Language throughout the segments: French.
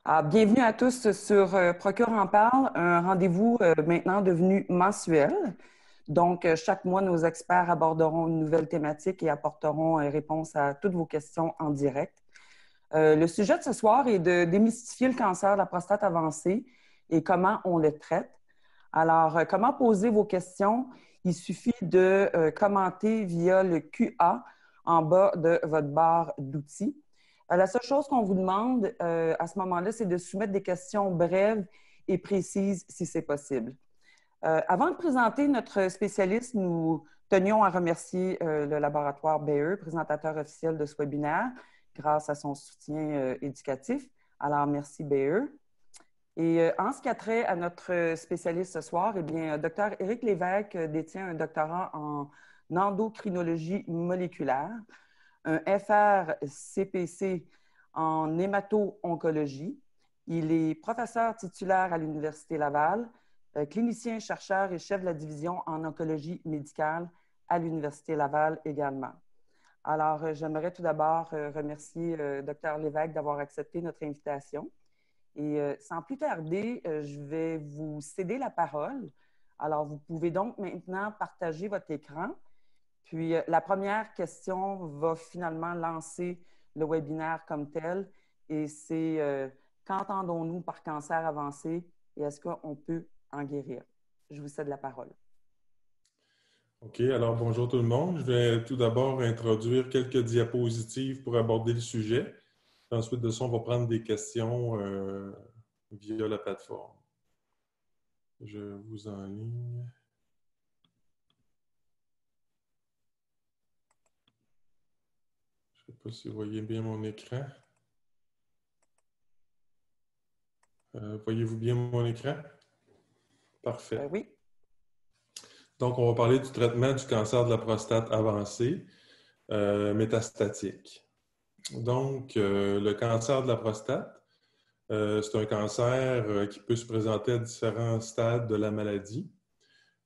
Bienvenue à tous sur Procure en parle, un rendez-vous maintenant devenu mensuel. Donc, chaque mois, nos experts aborderont une nouvelle thématique et apporteront réponse à toutes vos questions en direct. Le sujet de ce soir est de démystifier le cancer de la prostate avancée et comment on le traite. Alors, comment poser vos questions? Il suffit de commenter via le QA en bas de votre barre d'outils. La seule chose qu'on vous demande à ce moment-là, c'est de soumettre des questions brèves et précises si c'est possible. Avant de présenter notre spécialiste, nous tenions à remercier le laboratoire BE, présentateur officiel de ce webinaire, grâce à son soutien éducatif. Alors, merci BE. Et en ce qui a trait à notre spécialiste ce soir, eh bien, Dr. Éric Lévesque détient un doctorat en endocrinologie moléculaire, un FR-CPC en hémato-oncologie. Il est professeur titulaire à l'Université Laval, clinicien, chercheur et chef de la division en oncologie médicale à l'Université Laval également. Alors, j'aimerais tout d'abord remercier Dr. Lévesque d'avoir accepté notre invitation. Et sans plus tarder, je vais vous céder la parole. Alors, vous pouvez donc maintenant partager votre écran. Puis, la première question va finalement lancer le webinaire comme tel. Et c'est qu'entendons-nous par cancer avancé et est-ce qu'on peut en guérir? Je vous cède la parole. OK, alors bonjour tout le monde. Je vais tout d'abord introduire quelques diapositives pour aborder le sujet. Ensuite de ça, on va prendre des questions via la plateforme. Je vous enligne. Je ne sais pas si vous voyez bien mon écran. Voyez-vous bien mon écran? Parfait. Oui. Donc, on va parler du traitement du cancer de la prostate avancé métastatique. Donc, le cancer de la prostate, c'est un cancer qui peut se présenter à différents stades de la maladie.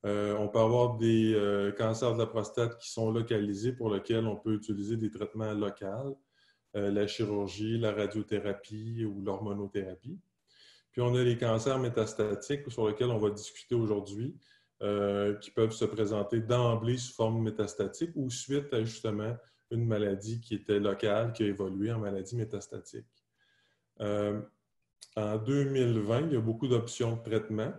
On peut avoir des cancers de la prostate qui sont localisés pour lesquels on peut utiliser des traitements locaux, la chirurgie, la radiothérapie ou l'hormonothérapie. Puis on a les cancers métastatiques sur lesquels on va discuter aujourd'hui, qui peuvent se présenter d'emblée sous forme métastatique ou suite à justement une maladie qui était locale, qui a évolué en maladie métastatique. En 2020, il y a beaucoup d'options de traitement.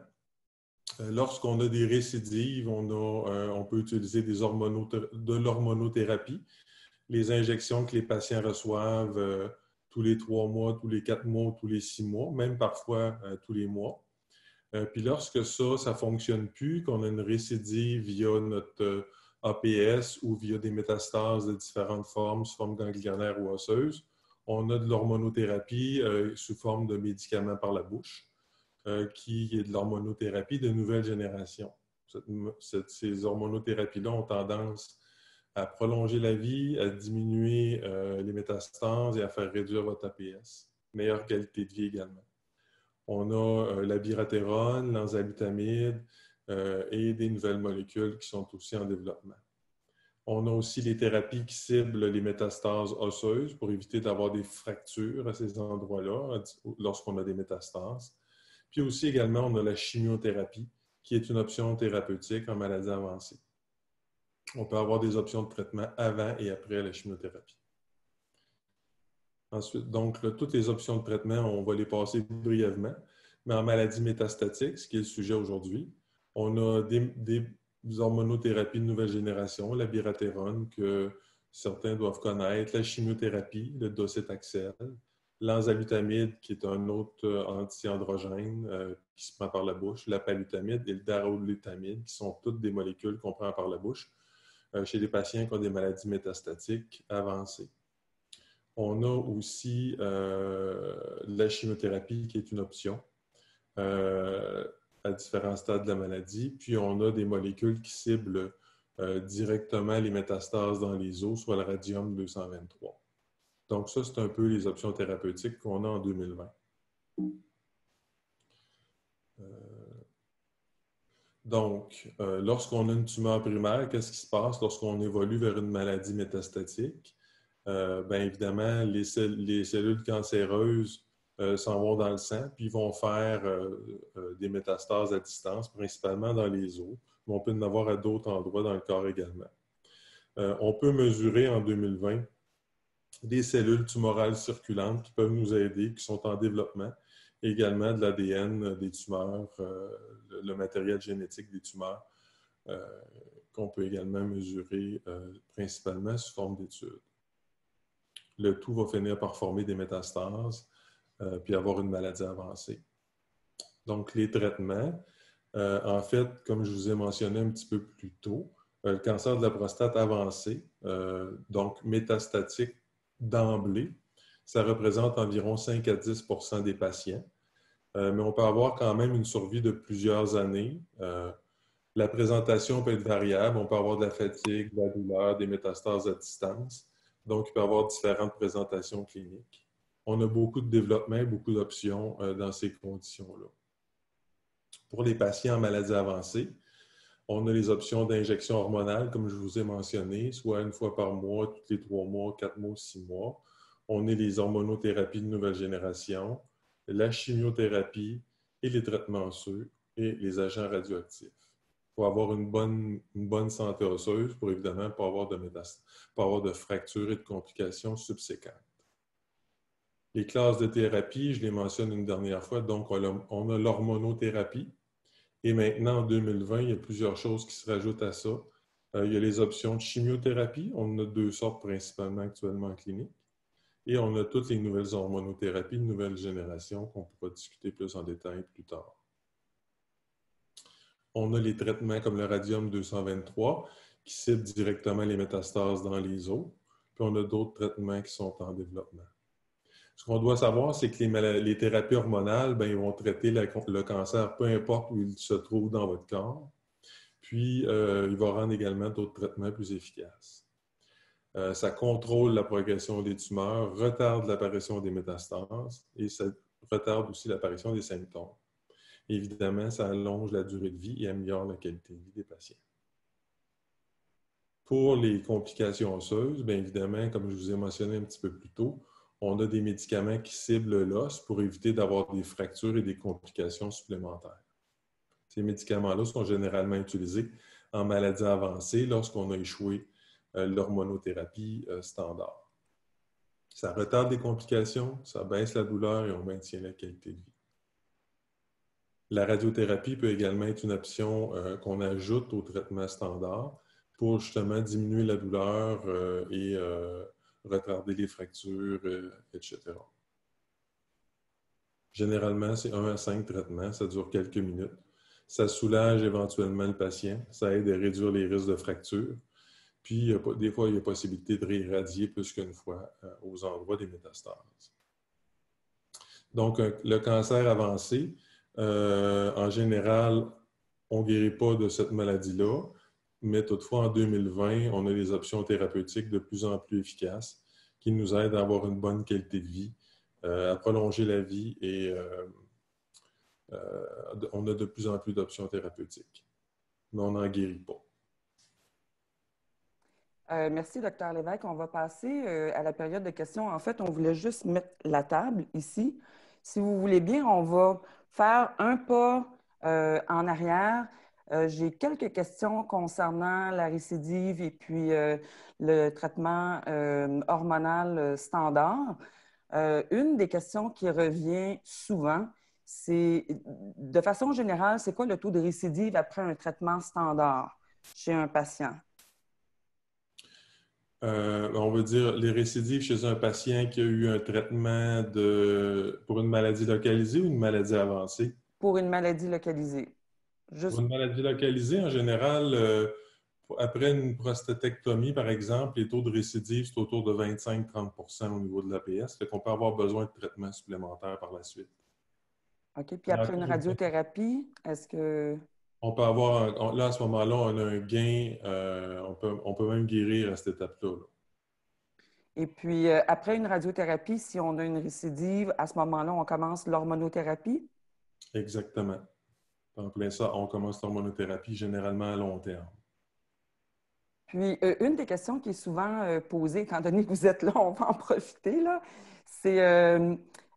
Lorsqu'on a des récidives, on peut utiliser de l'hormonothérapie, les injections que les patients reçoivent tous les 3 mois, tous les 4 mois, tous les 6 mois, même parfois tous les mois. Puis lorsque ça ne fonctionne plus, qu'on a une récidive via notre APS ou via des métastases de différentes formes, sous forme ganglionnaire ou osseuse, on a de l'hormonothérapie sous forme de médicaments par la bouche, qui est de l'hormonothérapie de nouvelle génération. Ces hormonothérapies-là ont tendance à prolonger la vie, à diminuer les métastases et à faire réduire votre APS. Meilleure qualité de vie également. On a la biratérone, l'enzalutamide et des nouvelles molécules qui sont aussi en développement. On a aussi les thérapies qui ciblent les métastases osseuses pour éviter d'avoir des fractures à ces endroits-là lorsqu'on a des métastases. Puis aussi également, on a la chimiothérapie qui est une option thérapeutique en maladie avancée. On peut avoir des options de traitement avant et après la chimiothérapie. Ensuite, donc, là, toutes les options de traitement, on va les passer brièvement. Mais en maladie métastatique, ce qui est le sujet aujourd'hui, on a des hormonothérapies de nouvelle génération, la biratérone, que certains doivent connaître, la chimiothérapie, le docetaxel, l'enzalutamide, qui est un autre anti-androgène qui se prend par la bouche, la palutamide et le darolutamide, qui sont toutes des molécules qu'on prend par la bouche chez les patients qui ont des maladies métastatiques avancées. On a aussi la chimiothérapie qui est une option à différents stades de la maladie. Puis on a des molécules qui ciblent directement les métastases dans les os, soit le radium-223. Donc ça, c'est un peu les options thérapeutiques qu'on a en 2020. Donc, lorsqu'on a une tumeur primaire, qu'est-ce qui se passe lorsqu'on évolue vers une maladie métastatique? Bien évidemment, les cellules cancéreuses s'en vont dans le sang, puis ils vont faire des métastases à distance, principalement dans les os, mais on peut en avoir à d'autres endroits dans le corps également. On peut mesurer en 2020 des cellules tumorales circulantes qui peuvent nous aider, qui sont en développement, et également de l'ADN des tumeurs, le matériel génétique des tumeurs, qu'on peut également mesurer principalement sous forme d'études. Le tout va finir par former des métastases, puis avoir une maladie avancée. Donc, les traitements, en fait, comme je vous ai mentionné un petit peu plus tôt, le cancer de la prostate avancé, donc métastatique d'emblée, ça représente environ 5 à 10 des patients, mais on peut avoir quand même une survie de plusieurs années. La présentation peut être variable. On peut avoir de la fatigue, de la douleur, des métastases à distance. Donc, il peut y avoir différentes présentations cliniques. On a beaucoup de développement, beaucoup d'options dans ces conditions-là. Pour les patients en maladie avancée, on a les options d'injection hormonale, comme je vous ai mentionné, soit une fois par mois, tous les 3 mois, 4 mois, 6 mois. On a les hormonothérapies de nouvelle génération, la chimiothérapie et les traitements osseux et les agents radioactifs. Pour avoir une bonne santé osseuse, pour évidemment ne pas avoir de fractures et de complications subséquentes. Les classes de thérapie, je les mentionne une dernière fois, donc on a l'hormonothérapie. Et maintenant, en 2020, il y a plusieurs choses qui se rajoutent à ça. Il y a les options de chimiothérapie. On en a 2 sortes principalement actuellement en clinique. Et on a toutes les nouvelles hormonothérapies de nouvelle génération qu'on pourra discuter plus en détail plus tard. On a les traitements comme le radium-223 qui ciblent directement les métastases dans les os. Puis on a d'autres traitements qui sont en développement. Ce qu'on doit savoir, c'est que les thérapies hormonales, ils vont traiter le cancer, peu importe où il se trouve dans votre corps. Puis, il va rendre également d'autres traitements plus efficaces. Ça contrôle la progression des tumeurs, retarde l'apparition des métastases et ça retarde aussi l'apparition des symptômes. Évidemment, ça allonge la durée de vie et améliore la qualité de vie des patients. Pour les complications osseuses, bien évidemment, comme je vous ai mentionné un petit peu plus tôt, on a des médicaments qui ciblent l'os pour éviter d'avoir des fractures et des complications supplémentaires. Ces médicaments-là sont généralement utilisés en maladie avancée lorsqu'on a échoué l'hormonothérapie standard. Ça retarde les complications, ça baisse la douleur et on maintient la qualité de vie. La radiothérapie peut également être une option qu'on ajoute au traitement standard pour justement diminuer la douleur et retarder les fractures, etc. Généralement, c'est 1 à 5 traitements, ça dure quelques minutes. Ça soulage éventuellement le patient, ça aide à réduire les risques de fracture. Puis, des fois, il y a possibilité de réirradier plus qu'une fois aux endroits des métastases. Donc, le cancer avancé, en général, on ne guérit pas de cette maladie-là, mais toutefois, en 2020, on a des options thérapeutiques de plus en plus efficaces qui nous aident à avoir une bonne qualité de vie, à prolonger la vie et on a de plus en plus d'options thérapeutiques, mais on n'en guérit pas. Merci, Dr. Lévesque. On va passer à la période de questions. En fait, on voulait juste mettre la table ici. Si vous voulez bien, on va faire un pas en arrière. J'ai quelques questions concernant la récidive et puis le traitement hormonal standard. Une des questions qui revient souvent, c'est, de façon générale, c'est quoi le taux de récidive après un traitement standard chez un patient? On va dire les récidives chez un patient qui a eu un traitement pour une maladie localisée ou une maladie avancée? Pour une maladie localisée. Pour une maladie localisée, en général, après une prostatectomie, par exemple, les taux de récidive, c'est autour de 25-30 au niveau de l'APS. Fait qu'on peut avoir besoin de traitements supplémentaires par la suite. OK. Puis après une radiothérapie, est-ce que... On peut avoir, là, à ce moment-là, on a un gain, on peut même guérir à cette étape-là. Là. Et puis, après une radiothérapie, si on a une récidive, à ce moment-là, on commence l'hormonothérapie? Exactement. En plein ça, on commence l'hormonothérapie généralement à long terme. Puis, une des questions qui est souvent posée, étant donné que vous êtes là, on va en profiter, là, c'est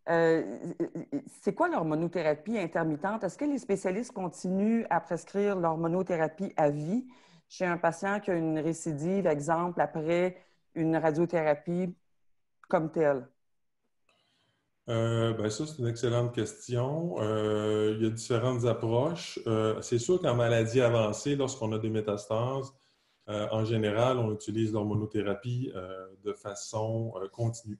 C'est quoi l'hormonothérapie intermittente? Est-ce que les spécialistes continuent à prescrire l'hormonothérapie à vie chez un patient qui a une récidive, exemple, après une radiothérapie comme telle? Ben ça, c'est une excellente question. Il y a différentes approches. C'est sûr qu'en maladie avancée, lorsqu'on a des métastases, en général, on utilise l'hormonothérapie de façon continue.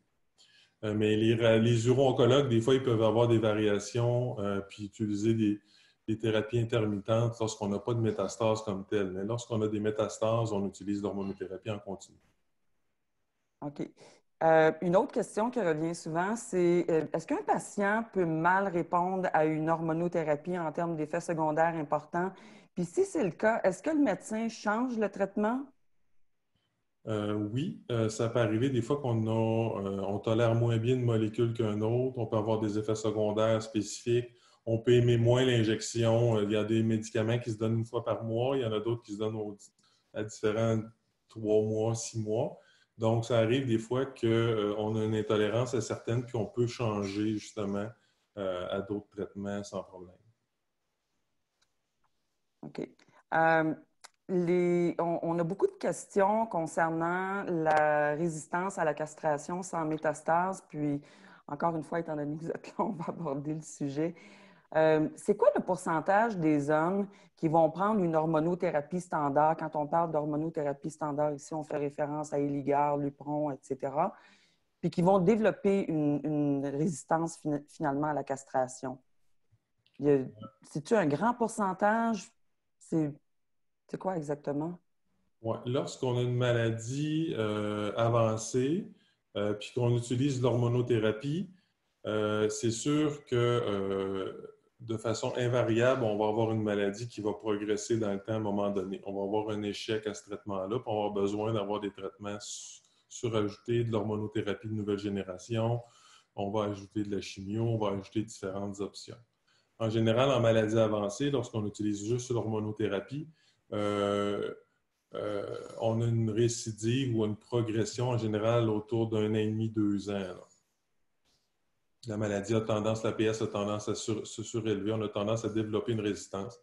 Mais les uro-oncologues, des fois, ils peuvent avoir des variations puis utiliser des thérapies intermittentes lorsqu'on n'a pas de métastases comme telle. Mais lorsqu'on a des métastases, on utilise l'hormonothérapie en continu. OK. Une autre question qui revient souvent, c'est est-ce qu'un patient peut mal répondre à une hormonothérapie en termes d'effets secondaires importants? Puis si c'est le cas, est-ce que le médecin change le traitement? Oui, ça peut arriver des fois on tolère moins bien une molécule qu'un autre, on peut avoir des effets secondaires spécifiques, on peut aimer moins l'injection. Il y a des médicaments qui se donnent une fois par mois, il y en a d'autres qui se donnent à différents 3 mois, 6 mois. Donc, ça arrive des fois qu'on a une intolérance à certaines, puis on peut changer justement à d'autres traitements sans problème. OK. Euh, on a beaucoup de questions concernant la résistance à la castration sans métastase. Puis, encore une fois, étant donné que vous êtes là, on va aborder le sujet. C'est quoi le pourcentage des hommes qui vont prendre une hormonothérapie standard? Quand on parle d'hormonothérapie standard, ici, on fait référence à Eligard, Lupron, etc., puis qui vont développer une résistance finalement à la castration. C'est-tu un grand pourcentage? C'est c'est quoi exactement? Ouais. Lorsqu'on a une maladie avancée, puis qu'on utilise l'hormonothérapie, c'est sûr que de façon invariable, on va avoir une maladie qui va progresser dans le temps à un moment donné. On va avoir un échec à ce traitement-là, puis on va avoir besoin d'avoir des traitements surajoutés, de l'hormonothérapie de nouvelle génération. On va ajouter de la chimio, on va ajouter différentes options. En général, en maladie avancée, lorsqu'on utilise juste l'hormonothérapie, euh, on a une récidive ou une progression en général autour d'1 an et demi, 2 ans. Là. La maladie a tendance, l'APS a tendance à se surélever, on a tendance à développer une résistance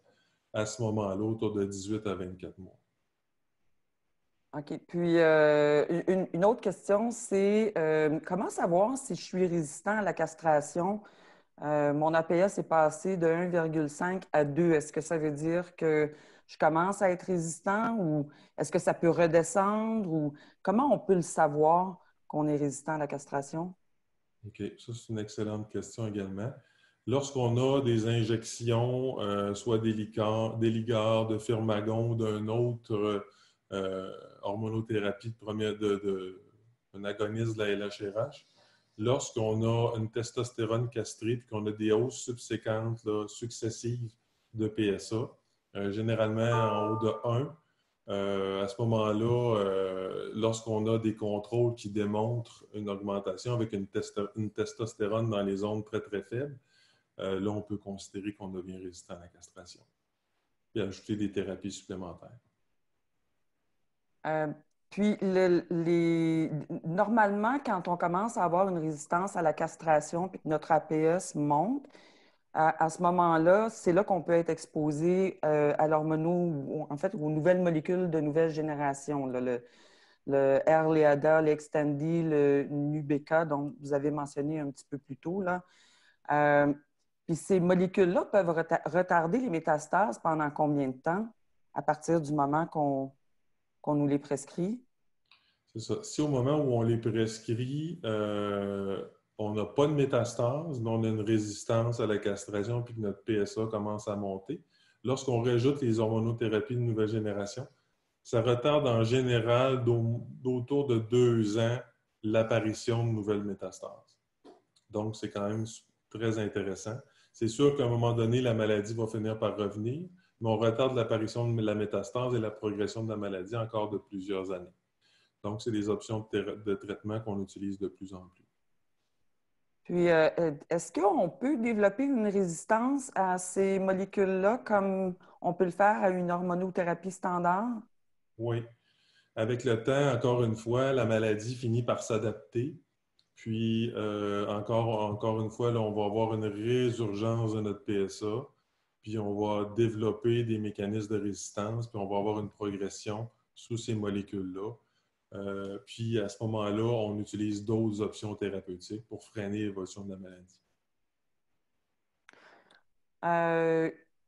à ce moment-là, autour de 18 à 24 mois. OK. Puis, une autre question, c'est comment savoir si je suis résistant à la castration? Mon APS est passé de 1,5 à 2. Est-ce que ça veut dire que je commence à être résistant ou est-ce que ça peut redescendre ou comment on peut le savoir qu'on est résistant à la castration? OK, ça c'est une excellente question également. Lorsqu'on a des injections, soit d'Eligard, de Firmagon ou d'un autre hormonothérapie un agoniste de la LHRH, lorsqu'on a une testostérone castrée et qu'on a des hausses subséquentes là, successives de PSA, généralement en haut de 1, à ce moment-là, lorsqu'on a des contrôles qui démontrent une augmentation avec une testostérone dans les zones très, très faibles, là, on peut considérer qu'on devient résistant à la castration et ajouter des thérapies supplémentaires. Euh, puis, normalement, quand on commence à avoir une résistance à la castration puis que notre APS monte, à ce moment-là, c'est là qu'on peut être exposé à l'hormono, en fait, aux nouvelles molécules de nouvelle génération, là, le R-Léada, l'Extendi, le Nubeca, dont vous avez mentionné un petit peu plus tôt, là. Euh, Puis ces molécules-là peuvent retarder les métastases pendant combien de temps à partir du moment qu'on nous les prescrit? C'est ça. Si au moment où on les prescrit, on n'a pas de métastase, mais on a une résistance à la castration puis que notre PSA commence à monter, lorsqu'on rajoute les hormonothérapies de nouvelle génération, ça retarde en général d'autour de 2 ans l'apparition de nouvelles métastases. Donc, c'est quand même très intéressant. C'est sûr qu'à un moment donné, la maladie va finir par revenir, mais on retarde l'apparition de la métastase et la progression de la maladie encore de plusieurs années. Donc, c'est des options de traitement qu'on utilise de plus en plus. Puis, est-ce qu'on peut développer une résistance à ces molécules-là comme on peut le faire à une hormonothérapie standard? Oui. Avec le temps, encore une fois, la maladie finit par s'adapter. Puis, encore une fois, là, on va avoir une résurgence de notre PSA, puis on va développer des mécanismes de résistance, puis on va avoir une progression sous ces molécules-là. Puis, à ce moment-là, on utilise d'autres options thérapeutiques pour freiner l'évolution de la maladie.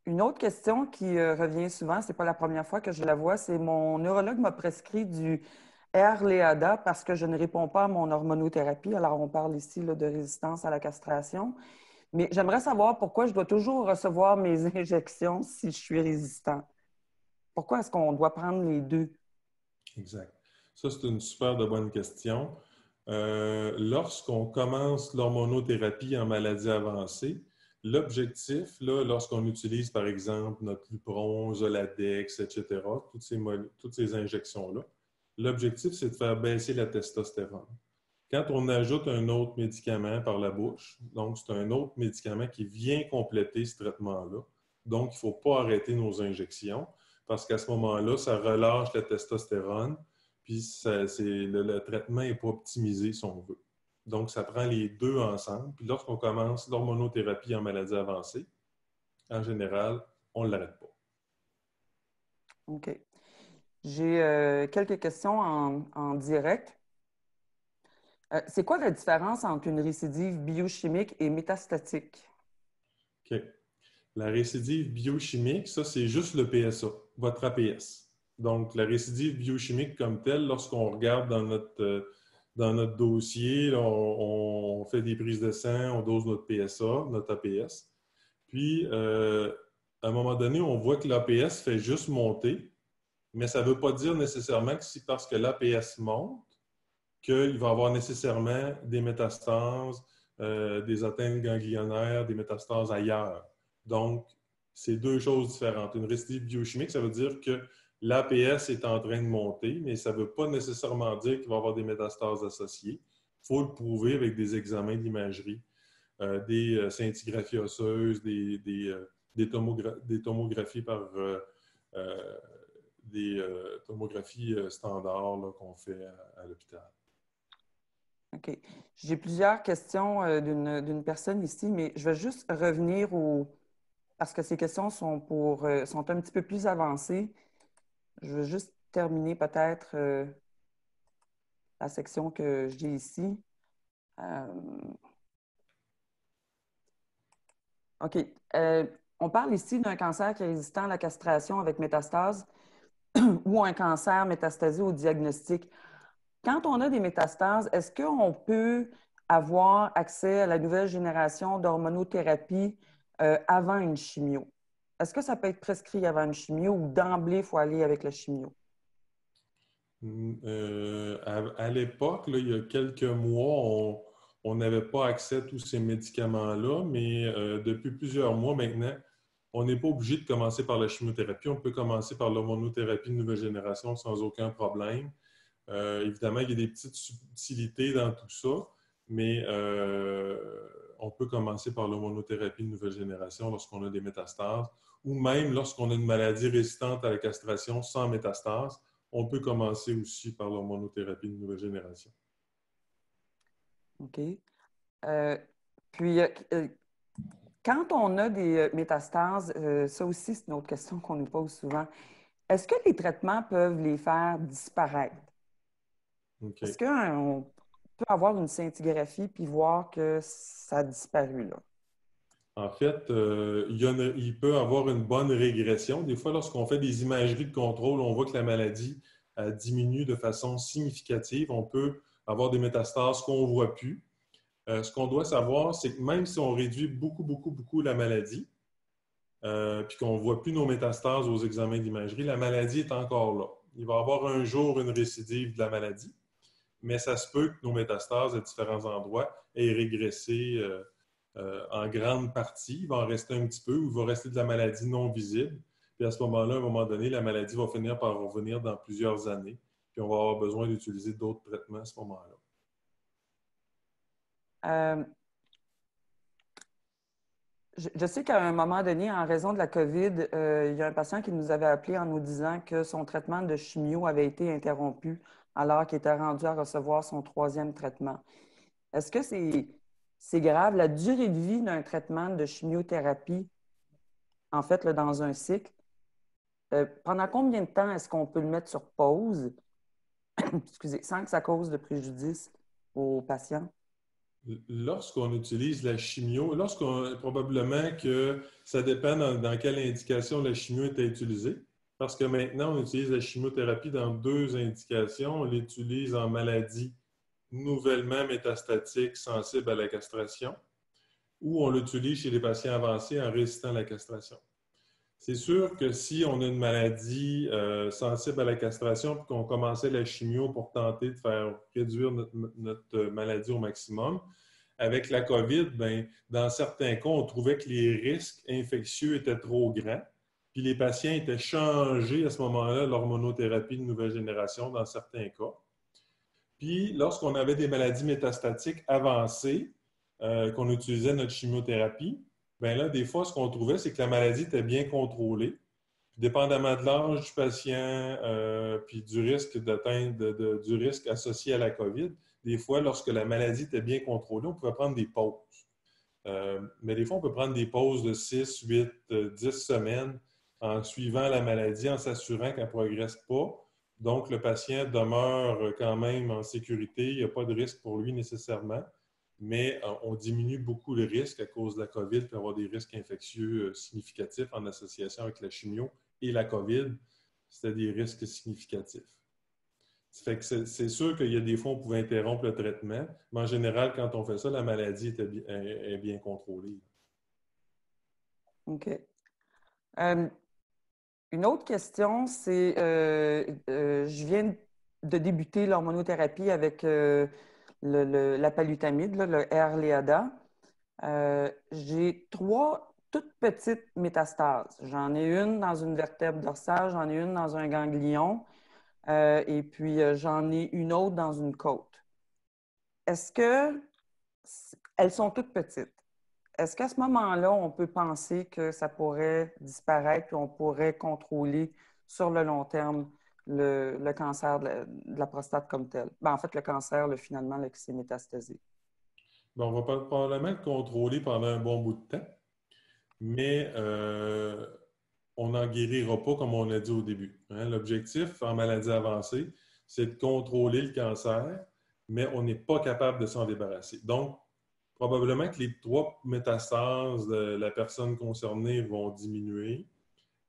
Une autre question qui revient souvent, c'est pas la première fois que je la vois, c'est mon neurologue m'a prescrit du Erleada parce que je ne réponds pas à mon hormonothérapie. Alors, on parle ici là, de résistance à la castration. Mais j'aimerais savoir pourquoi je dois toujours recevoir mes injections si je suis résistant. Pourquoi est-ce qu'on doit prendre les deux? Exact. Ça, c'est une super de bonne question. Lorsqu'on commence l'hormonothérapie en maladie avancée, l'objectif, là, lorsqu'on utilise, par exemple, notre Lupron, Zoladex, etc., toutes ces injections-là, l'objectif, c'est de faire baisser la testostérone. Quand on ajoute un autre médicament par la bouche, donc c'est un autre médicament qui vient compléter ce traitement-là. Donc, il ne faut pas arrêter nos injections parce qu'à ce moment-là, ça relâche la testostérone, puis le traitement n'est pas optimisé si on veut. Donc, ça prend les deux ensemble. Puis lorsqu'on commence l'hormonothérapie en maladie avancée, en général, on ne l'arrête pas. OK. J'ai quelques questions en direct. C'est quoi la différence entre une récidive biochimique et métastatique? OK. La récidive biochimique, ça, c'est juste le PSA, votre APS. Donc, la récidive biochimique comme telle, lorsqu'on regarde dans notre dossier, là, on fait des prises de sang, on dose notre PSA, notre APS. Puis, à un moment donné, on voit que l'APS fait juste monter, mais ça ne veut pas dire nécessairement que c'est parce que l'APS monte qu'il va y avoir nécessairement des métastases, des atteintes ganglionnaires, des métastases ailleurs. Donc, c'est deux choses différentes. Une récidive biochimique, ça veut dire que l'APS est en train de monter, mais ça ne veut pas nécessairement dire qu'il va y avoir des métastases associées. Il faut le prouver avec des examens d'imagerie, des scintigraphies osseuses, des tomographies par des tomographies standards qu'on fait à l'hôpital. OK. J'ai plusieurs questions d'une personne ici, mais je vais juste revenir parce que ces questions sont un petit peu plus avancées. Je vais juste terminer peut-être la section que j'ai ici. Euh, OK. On parle ici d'un cancer qui est résistant à la castration avec métastase ou un cancer métastasé au diagnostic. Quand on a des métastases, est-ce qu'on peut avoir accès à la nouvelle génération d'hormonothérapie avant une chimio? Est-ce que ça peut être prescrit avant une chimio ou d'emblée, il faut aller avec la chimio? À l'époque, il y a quelques mois, on n'avait pas accès à tous ces médicaments-là, mais depuis plusieurs mois maintenant, on n'est pas obligé de commencer par la chimiothérapie. On peut commencer par l'hormonothérapie de nouvelle génération sans aucun problème. Évidemment, il y a des petites subtilités dans tout ça, mais on peut commencer par l'hormonothérapie de nouvelle génération lorsqu'on a des métastases ou même lorsqu'on a une maladie résistante à la castration sans métastases. On peut commencer aussi par l'hormonothérapie de nouvelle génération. OK. Puis, quand on a des métastases, ça aussi, c'est une autre question qu'on nous pose souvent. Est-ce que les traitements peuvent les faire disparaître? Okay. Est-ce qu'on peut avoir une scintigraphie puis voir que ça a disparu, là? En fait, il peut y avoir une bonne régression. Des fois, lorsqu'on fait des imageries de contrôle, on voit que la maladie diminue de façon significative. On peut avoir des métastases qu'on ne voit plus. Ce qu'on doit savoir, c'est que même si on réduit beaucoup, beaucoup, beaucoup la maladie, puis qu'on ne voit plus nos métastases aux examens d'imagerie, la maladie est encore là. Il va y avoir un jour une récidive de la maladie, mais ça se peut que nos métastases à différents endroits aient régressé en grande partie. Il va en rester un petit peu ou il va rester de la maladie non visible. Puis à ce moment-là, à un moment donné, la maladie va finir par revenir dans plusieurs années. Puis on va avoir besoin d'utiliser d'autres traitements à ce moment-là. Je sais qu'à un moment donné, en raison de la COVID, il y a un patient qui nous avait appelé en nous disant que son traitement de chimio avait été interrompu alors qu'il était rendu à recevoir son troisième traitement. Est-ce que c'est grave? La durée de vie d'un traitement de chimiothérapie, en fait, là, dans un cycle, pendant combien de temps est-ce qu'on peut le mettre sur pause, excusez, sans que ça cause de préjudice aux patients? Lorsqu'on utilise la chimio, probablement que ça dépend dans quelle indication la chimio est utilisée, parce que maintenant, on utilise la chimiothérapie dans deux indications. On l'utilise en maladie nouvellement métastatique sensible à la castration, ou on l'utilise chez les patients avancés en résistant à la castration. C'est sûr que si on a une maladie sensible à la castration et qu'on commençait la chimio pour tenter de faire réduire notre maladie au maximum, avec la COVID, ben, dans certains cas, on trouvait que les risques infectieux étaient trop grands, puis les patients étaient changés à ce moment-là, l'hormonothérapie de nouvelle génération dans certains cas. Puis, lorsqu'on avait des maladies métastatiques avancées, qu'on utilisait notre chimiothérapie, bien là, des fois, ce qu'on trouvait, c'est que la maladie était bien contrôlée. Puis, dépendamment de l'âge du patient, puis du risque du risque associé à la COVID, des fois, lorsque la maladie était bien contrôlée, on pouvait prendre des pauses. Mais des fois, on peut prendre des pauses de 6, 8, 10 semaines en suivant la maladie, en s'assurant qu'elle ne progresse pas. Donc, le patient demeure quand même en sécurité. Il n'y a pas de risque pour lui nécessairement, mais on diminue beaucoup le risque à cause de la COVID. Il peut y avoir des risques infectieux significatifs en association avec la chimio et la COVID. C'était des risques significatifs. Ça fait que c'est sûr qu'il y a des fois, on pouvait interrompre le traitement, mais en général, quand on fait ça, la maladie est bien contrôlée. OK. Une autre question, c'est, je viens de débuter l'hormonothérapie avec la palutamide, là, le Erleada. J'ai 3 toutes petites métastases. J'en ai une dans une vertèbre dorsale, j'en ai une dans un ganglion, et puis j'en ai une autre dans une côte. Est-ce que elles sont toutes petites? Est-ce qu'à ce moment-là, on peut penser que ça pourrait disparaître et on pourrait contrôler sur le long terme le cancer de la prostate comme tel? Ben, en fait, le cancer, finalement, là, qui s'est métastasé. Bon, on va probablement le contrôler pendant un bon bout de temps, mais on n'en guérira pas comme on a dit au début. Hein. L'objectif en maladie avancée, c'est de contrôler le cancer, mais on n'est pas capable de s'en débarrasser. Donc, probablement que les 3 métastases de la personne concernée vont diminuer.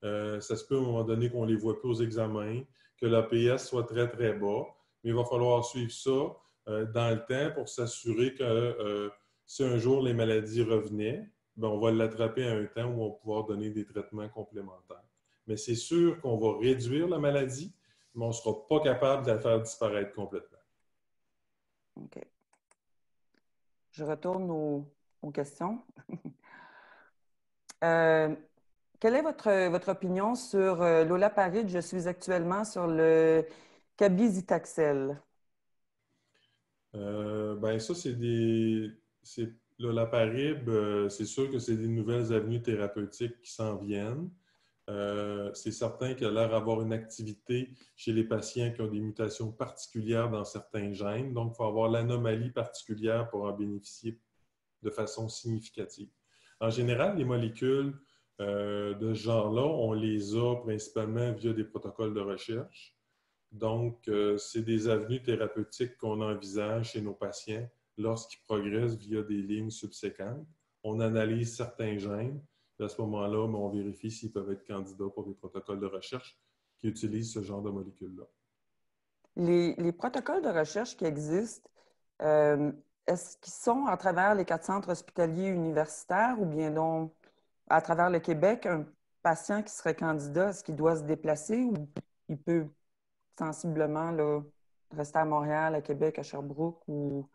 Ça se peut à un moment donné qu'on ne les voit plus aux examens, que l'APS soit très, très bas, mais il va falloir suivre ça dans le temps pour s'assurer que si un jour les maladies revenaient, bien, on va l'attraper à un temps où on va pouvoir donner des traitements complémentaires. Mais c'est sûr qu'on va réduire la maladie, mais on ne sera pas capable de la faire disparaître complètement. OK. Je retourne aux questions. Quelle est votre opinion sur l'olaparib? Je suis actuellement sur le cabizitaxel. Ben ça, l'olaparib, c'est sûr que c'est des nouvelles avenues thérapeutiques qui s'en viennent. C'est certain qu'elle a l'air d'avoir une activité chez les patients qui ont des mutations particulières dans certains gènes. Donc, il faut avoir l'anomalie particulière pour en bénéficier de façon significative. En général, les molécules de ce genre-là, on les a principalement via des protocoles de recherche. Donc, c'est des avenues thérapeutiques qu'on envisage chez nos patients lorsqu'ils progressent via des lignes subséquentes. On analyse certains gènes. À ce moment-là, on vérifie s'ils peuvent être candidats pour des protocoles de recherche qui utilisent ce genre de molécules-là. Les protocoles de recherche qui existent, est-ce qu'ils sont à travers les 4 centres hospitaliers universitaires ou bien donc à travers le Québec, un patient qui serait candidat, est-ce qu'il doit se déplacer ou il peut sensiblement là, rester à Montréal, à Québec, à Sherbrooke ou...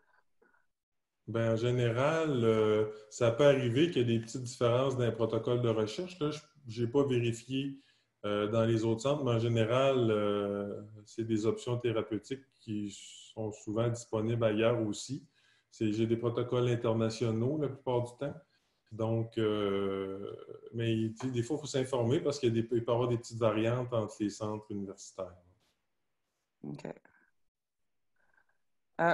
Bien, en général, ça peut arriver qu'il y ait des petites différences dans les protocoles de recherche. Là, je n'ai pas vérifié dans les autres centres, mais en général, c'est des options thérapeutiques qui sont souvent disponibles ailleurs aussi. J'ai des protocoles internationaux la plupart du temps. Donc, mais des fois, il faut s'informer parce qu'il peut y avoir des petites variantes entre les centres universitaires. OK.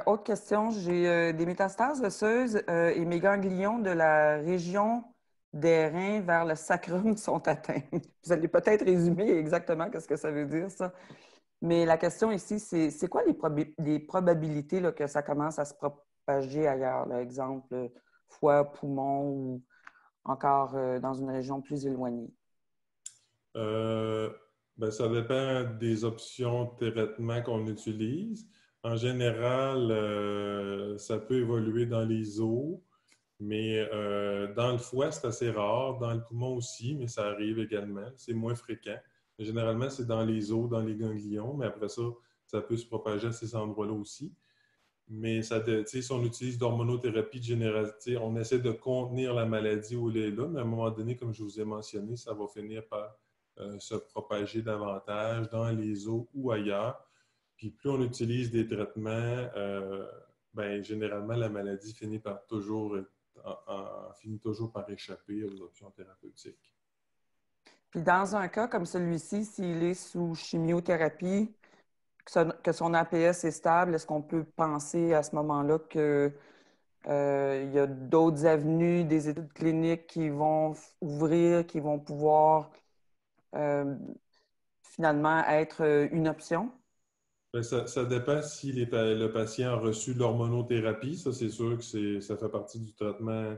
Autre question, j'ai des métastases osseuses et mes ganglions de la région des reins vers le sacrum sont atteints. Vous allez peut-être résumer exactement ce que ça veut dire, ça. Mais la question ici, c'est quoi les probabilités là, que ça commence à se propager ailleurs? Là, exemple, foie, poumon ou encore dans une région plus éloignée? Euh, ben, ça dépend des options de traitement qu'on utilise. En général, ça peut évoluer dans les os, mais dans le foie, c'est assez rare. Dans le poumon aussi, mais ça arrive également. C'est moins fréquent. Généralement, c'est dans les os, dans les ganglions, mais après ça, ça peut se propager à ces endroits-là aussi. Mais si on utilise d'hormonothérapie générative, on essaie de contenir la maladie où elle est là, mais à un moment donné, comme je vous ai mentionné, ça va finir par se propager davantage dans les os ou ailleurs. Puis plus on utilise des traitements, ben, généralement, la maladie finit toujours par échapper aux options thérapeutiques. Puis dans un cas comme celui-ci, s'il est sous chimiothérapie, que son APS est stable, est-ce qu'on peut penser à ce moment-là que il y a d'autres avenues, des études cliniques qui vont ouvrir, qui vont pouvoir euh, finalement être une option? Ben, ça dépend si le patient a reçu de l'hormonothérapie. Ça, c'est sûr que ça fait partie du traitement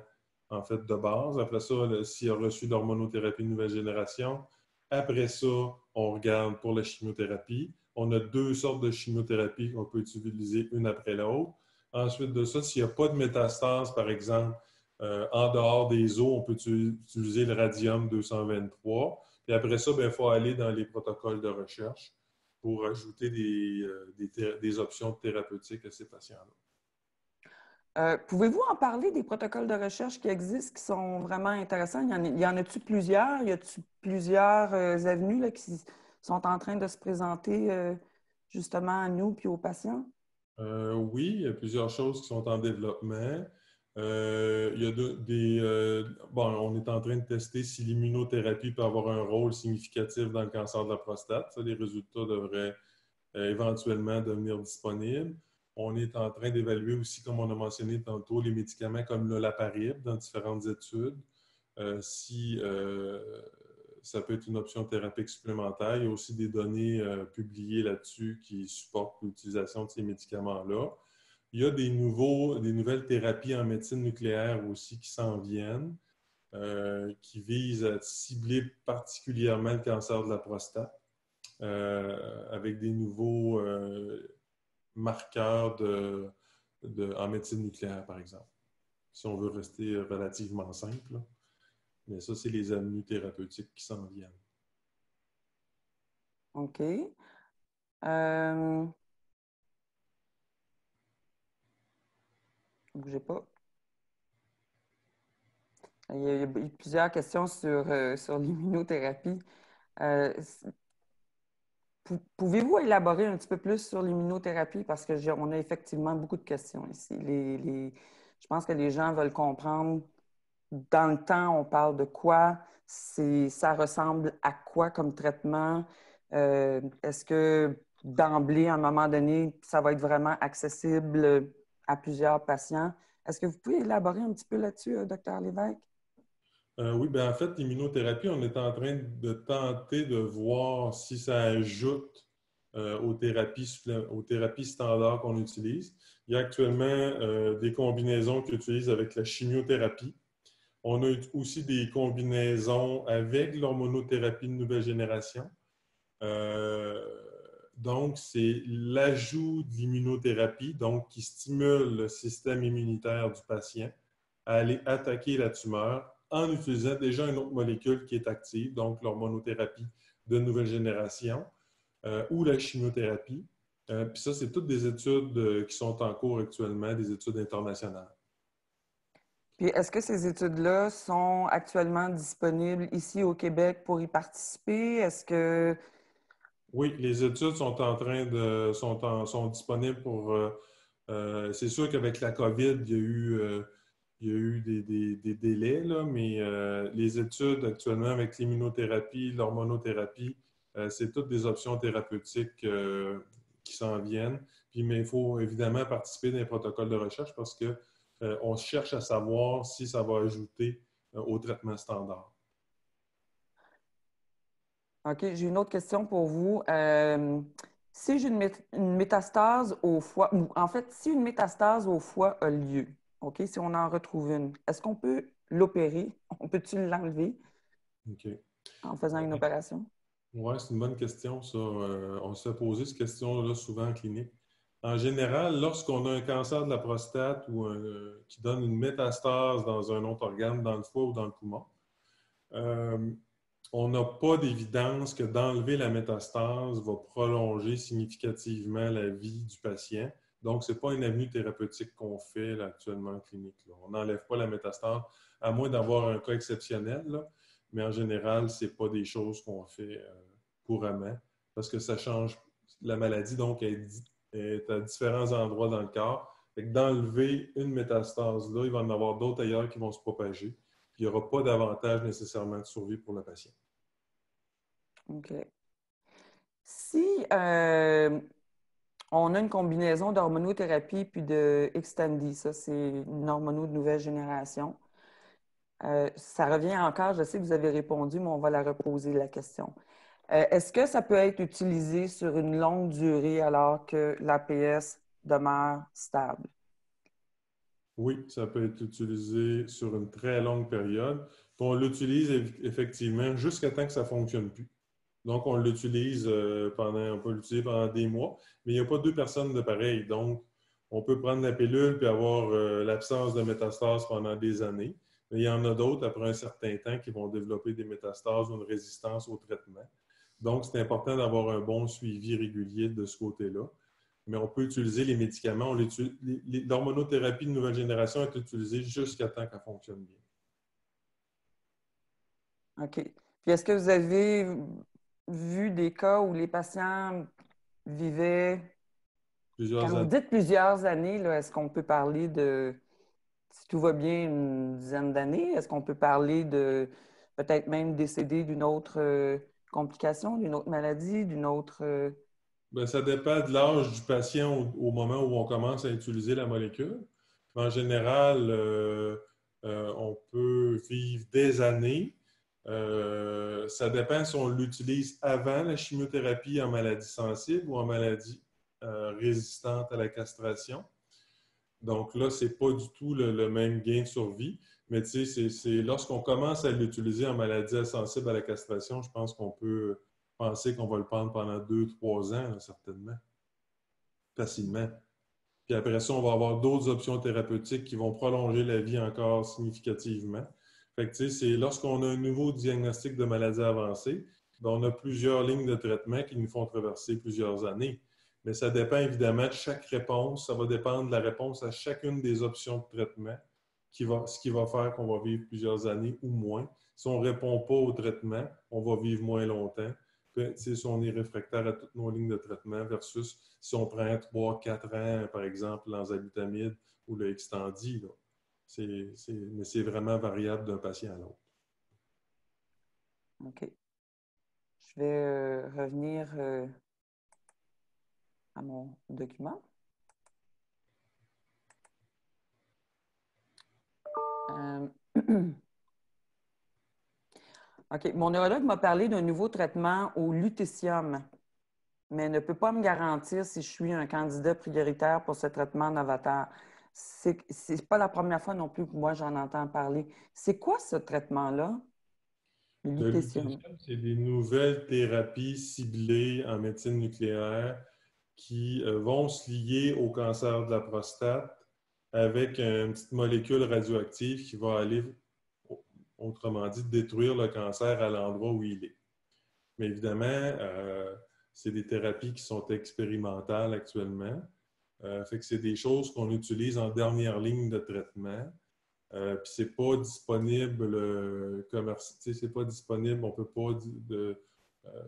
en fait de base. Après ça, s'il a reçu de l'hormonothérapie de nouvelle génération, après ça, on regarde pour la chimiothérapie. On a deux sortes de chimiothérapie qu'on peut utiliser une après l'autre. Ensuite de ça, s'il n'y a pas de métastase, par exemple, en dehors des os, on peut utiliser le radium 223. Puis après ça, il faut aller dans les protocoles de recherche pour ajouter des options thérapeutiques à ces patients-là. Pouvez-vous en parler des protocoles de recherche qui existent, qui sont vraiment intéressants? Y en a-t-il plusieurs? Y a-t-il plusieurs avenues là, qui sont en train de se présenter justement à nous puis aux patients? Oui, il y a plusieurs choses qui sont en développement. Il y a on est en train de tester si l'immunothérapie peut avoir un rôle significatif dans le cancer de la prostate. Ça, les résultats devraient éventuellement devenir disponibles. On est en train d'évaluer aussi, comme on a mentionné tantôt, les médicaments comme l'olaparib dans différentes études. Si ça peut être une option thérapeutique supplémentaire. Il y a aussi des données publiées là-dessus qui supportent l'utilisation de ces médicaments-là. Il y a des nouvelles thérapies en médecine nucléaire aussi qui s'en viennent, qui visent à cibler particulièrement le cancer de la prostate, avec des nouveaux marqueurs en médecine nucléaire, par exemple, si on veut rester relativement simple, là. Mais ça, c'est les avenues thérapeutiques qui s'en viennent. OK. Euh, bougez pas. Il y a plusieurs questions sur l'immunothérapie. Euh, Pouvez-vous élaborer un petit peu plus sur l'immunothérapie? Parce que on a effectivement beaucoup de questions ici. Je pense que les gens veulent comprendre dans le temps, on parle de quoi, ça ressemble à quoi comme traitement? Est-ce que d'emblée, à un moment donné, ça va être vraiment accessible à plusieurs patients? Est-ce que vous pouvez élaborer un petit peu là-dessus, docteur Lévesque? Oui, en fait, l'immunothérapie, on est en train de tenter de voir si ça ajoute aux thérapies standards qu'on utilise. Il y a actuellement des combinaisons qu'on utilise avec la chimiothérapie. On a aussi des combinaisons avec l'hormonothérapie de nouvelle génération. Euh, donc, c'est l'ajout de l'immunothérapie, donc qui stimule le système immunitaire du patient à aller attaquer la tumeur en utilisant déjà une autre molécule qui est active, donc l'hormonothérapie de nouvelle génération ou la chimiothérapie. Puis ça, c'est toutes des études qui sont en cours actuellement, des études internationales. Puis est-ce que ces études-là sont actuellement disponibles ici au Québec pour y participer? Est-ce que Oui, les études sont disponibles pour. C'est sûr qu'avec la COVID, il y a eu des délais, là, mais les études actuellement avec l'immunothérapie, l'hormonothérapie, c'est toutes des options thérapeutiques qui s'en viennent. Puis Mais il faut évidemment participer dans les protocoles de recherche parce qu'on cherche à savoir si ça va ajouter au traitement standard. OK, j'ai une autre question pour vous. Si j'ai une métastase au foie, ou en fait, si une métastase au foie a lieu, OK, si on en retrouve une, est-ce qu'on peut l'opérer? On peut-tu l'enlever OK. en faisant une opération? Oui, c'est une bonne question, ça. On se fait poser cette question-là souvent en clinique. En général, lorsqu'on a un cancer de la prostate ou qui donne une métastase dans un autre organe, dans le foie ou dans le poumon, euh, on n'a pas d'évidence que d'enlever la métastase va prolonger significativement la vie du patient. Donc, ce n'est pas une avenue thérapeutique qu'on fait là, actuellement en clinique. Là. On n'enlève pas la métastase, à moins d'avoir un cas exceptionnel, là. Mais en général, ce n'est pas des choses qu'on fait couramment parce que ça change. La maladie, donc, est à différents endroits dans le corps. D'enlever une métastase là, il va y en avoir d'autres ailleurs qui vont se propager. Il n'y aura pas d'avantage nécessairement de survie pour le patient. OK. Si on a une combinaison d'hormonothérapie puis de Xtandi, ça, c'est une hormono de nouvelle génération. Ça revient encore, je sais que vous avez répondu, mais on va la reposer la question. Est-ce que ça peut être utilisé sur une longue durée alors que l'APS demeure stable? Oui, ça peut être utilisé sur une très longue période. Puis on l'utilise effectivement jusqu'à temps que ça ne fonctionne plus. Donc, on l'utilise on peut l'utiliser pendant des mois, mais il n'y a pas deux personnes de pareil. Donc, on peut prendre la pilule puis avoir l'absence de métastases pendant des années. Mais il y en a d'autres, après un certain temps, qui vont développer des métastases ou une résistance au traitement. Donc, c'est important d'avoir un bon suivi régulier de ce côté-là. Mais on peut utiliser les médicaments. L'hormonothérapie de nouvelle génération est utilisée jusqu'à temps qu'elle fonctionne bien. OK. Puis est-ce que vous avez vu des cas où les patients vivaient, Plusieurs quand vous années. dites plusieurs années, là, est-ce qu'on peut parler de, si tout va bien, une dizaine d'années? Est-ce qu'on peut parler de peut-être même décéder d'une autre complication, d'une autre maladie, d'une autre... Bien, ça dépend de l'âge du patient au moment où on commence à utiliser la molécule. En général, on peut vivre des années. Ça dépend si on l'utilise avant la chimiothérapie en maladie sensible ou en maladie résistante à la castration. Donc là, ce n'est pas du tout le même gain de survie. Mais tu sais, c'est lorsqu'on commence à l'utiliser en maladie sensible à la castration, je pense qu'on peut penser qu'on va le prendre pendant 2, 3 ans, là, certainement, facilement. Puis après ça, on va avoir d'autres options thérapeutiques qui vont prolonger la vie encore significativement. Fait que, tu sais, c'est lorsqu'on a un nouveau diagnostic de maladie avancée, ben, on a plusieurs lignes de traitement qui nous font traverser plusieurs années. Mais ça dépend évidemment de chaque réponse. Ça va dépendre de la réponse à chacune des options de traitement, ce qui va faire qu'on va vivre plusieurs années ou moins. Si on ne répond pas au traitement, on va vivre moins longtemps. Si on est réfractaire à toutes nos lignes de traitement versus si on prend 3, 4 ans, par exemple, l'enzalutamide ou le Xtandi. Mais c'est vraiment variable d'un patient à l'autre. OK. Je vais revenir à mon document. OK. Mon neurologue m'a parlé d'un nouveau traitement au lutécium, mais ne peut pas me garantir si je suis un candidat prioritaire pour ce traitement novateur. C'est pas la première fois non plus que moi j'en entends parler. C'est quoi ce traitement-là, le Le lutécium? lutetium, c'est des nouvelles thérapies ciblées en médecine nucléaire qui vont se lier au cancer de la prostate avec une petite molécule radioactive qui va aller, autrement dit, détruire le cancer à l'endroit où il est. Mais évidemment, c'est des thérapies qui sont expérimentales actuellement. Fait que c'est des choses qu'on utilise en dernière ligne de traitement. Puis c'est pas disponible c'est pas disponible, on peut pas